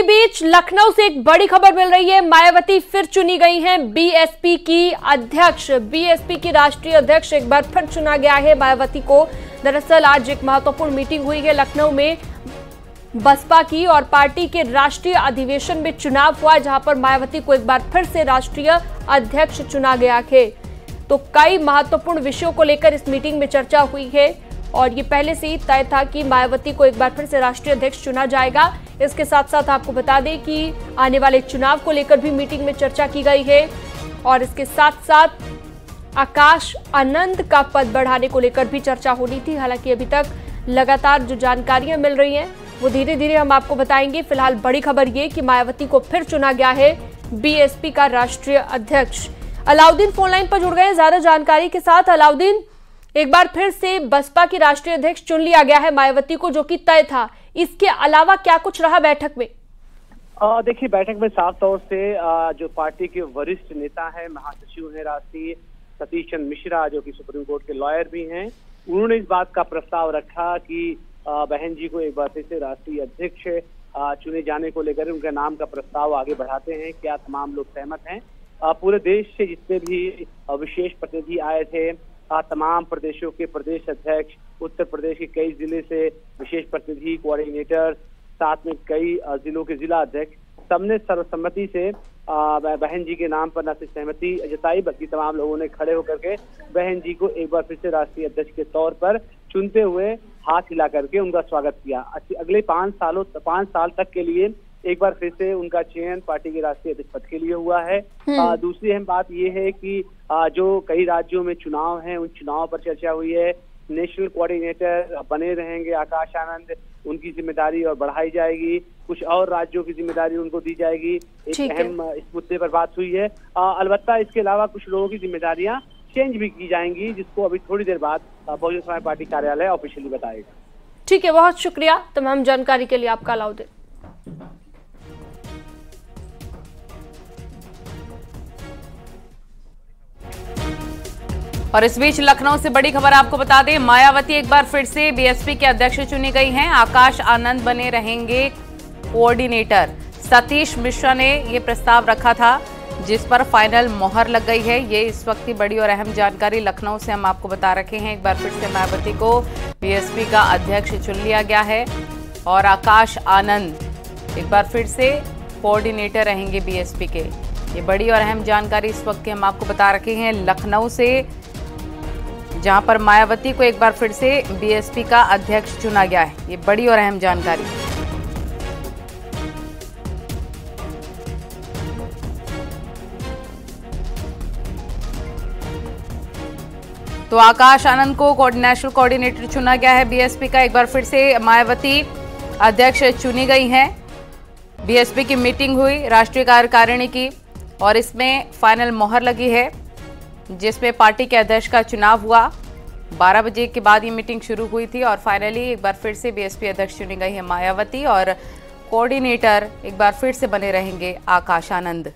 इसी बीच लखनऊ से एक बड़ी खबर मिल रही है। मायावती फिर चुनी गई हैं बीएसपी की अध्यक्ष। बीएसपी की राष्ट्रीय अध्यक्ष एक बार फिर चुना गया है मायावती को। दरअसल आज एक महत्वपूर्ण मीटिंग हुई है लखनऊ में बसपा की और पार्टी के राष्ट्रीय अधिवेशन में चुनाव हुआ, जहां पर मायावती को एक बार फिर से राष्ट्रीय अध्यक्ष चुना गया है। तो कई महत्वपूर्ण विषयों को लेकर इस मीटिंग में चर्चा हुई है और ये पहले से ही तय था कि मायावती को एक बार फिर से राष्ट्रीय अध्यक्ष चुना जाएगा। इसके साथ साथ आपको बता दें कि आने वाले चुनाव को लेकर भी मीटिंग में चर्चा की गई है और इसके साथ साथ आकाश आनंद का पद बढ़ाने को लेकर भी चर्चा होनी थी। हालांकि अभी तक लगातार जो जानकारियां मिल रही हैं वो धीरे धीरे हम आपको बताएंगे। फिलहाल बड़ी खबर ये कि मायावती को फिर चुना गया है बीएसपी का राष्ट्रीय अध्यक्ष। अलाउद्दीन फोनलाइन पर जुड़ गए हैं ज्यादा जानकारी के साथ। अलाउद्दीन, एक बार फिर से बसपा की राष्ट्रीय अध्यक्ष चुन लिया गया है मायावती को, जो कि तय था। इसके अलावा क्या कुछ रहा बैठक में? देखिए, बैठक में साफ तौर से जो पार्टी के वरिष्ठ नेता है, महासचिव है राष्ट्रीय सतीश चंद्र मिश्रा, जो कि सुप्रीम कोर्ट के लॉयर भी हैं, उन्होंने इस बात का प्रस्ताव रखा कि बहन जी को एक बार फिर से राष्ट्रीय अध्यक्ष चुने जाने को लेकर उनके नाम का प्रस्ताव आगे बढ़ाते हैं। क्या तमाम लोग सहमत हैं? पूरे देश से जितने भी विशेष प्रतिनिधि आए थे, तमाम प्रदेशों के प्रदेश अध्यक्ष, उत्तर प्रदेश के कई जिले से विशेष प्रतिनिधि, कोऑर्डिनेटर, साथ में कई जिलों के जिला अध्यक्ष, सबने सर्वसम्मति से बहन जी के नाम पर न सिर्फ सहमति जताई बल्कि तमाम लोगों ने खड़े होकर के बहन जी को एक बार फिर से राष्ट्रीय अध्यक्ष के तौर पर चुनते हुए हाथ हिला करके उनका स्वागत किया। अगले 5 साल तक के लिए एक बार फिर से उनका चयन पार्टी के राष्ट्रीय अध्यक्ष पद के लिए हुआ है। दूसरी अहम बात यह है कि जो कई राज्यों में चुनाव हैं, उन चुनाव पर चर्चा हुई है। नेशनल कोऑर्डिनेटर बने रहेंगे आकाश आनंद, उनकी जिम्मेदारी और बढ़ाई जाएगी। कुछ और राज्यों की जिम्मेदारी उनको दी जाएगी। एक अहम इस मुद्दे पर बात हुई है। अलबत्ता इसके अलावा कुछ लोगों की जिम्मेदारियां चेंज भी की जाएंगी, जिसको अभी थोड़ी देर बाद बहुजन समाज पार्टी कार्यालय ऑफिशियली बताएगा। ठीक है, बहुत शुक्रिया तमाम जानकारी के लिए आपका अलाउद्दीन। और इस बीच लखनऊ से बड़ी खबर आपको बता दें, मायावती एक बार फिर से बीएसपी के अध्यक्ष चुनी गई हैं। आकाश आनंद बने रहेंगे कोऑर्डिनेटर। सतीश मिश्रा ने ये प्रस्ताव रखा था, जिस पर फाइनल मोहर लग गई है। ये इस वक्त की बड़ी और अहम जानकारी लखनऊ से हम आपको बता रखे हैं। एक बार फिर से मायावती को बीएसपी का अध्यक्ष चुन लिया गया है और आकाश आनंद एक बार फिर से कोऑर्डिनेटर रहेंगे बीएसपी के। ये बड़ी और अहम जानकारी इस वक्त की हम आपको बता रखे हैं लखनऊ से, जहां पर मायावती को एक बार फिर से बीएसपी का अध्यक्ष चुना गया है। ये बड़ी और अहम जानकारी। तो आकाश आनंद को नेशनल कोऑर्डिनेटर चुना गया है बीएसपी का। एक बार फिर से मायावती अध्यक्ष चुनी गई हैं। बीएसपी की मीटिंग हुई राष्ट्रीय कार्यकारिणी की और इसमें फाइनल मोहर लगी है, जिसमें पार्टी के अध्यक्ष का चुनाव हुआ। 12 बजे के बाद ये मीटिंग शुरू हुई थी और फाइनली एक बार फिर से बीएसपी अध्यक्ष चुनी गई है मायावती और कोऑर्डिनेटर एक बार फिर से बने रहेंगे आकाश आनंद।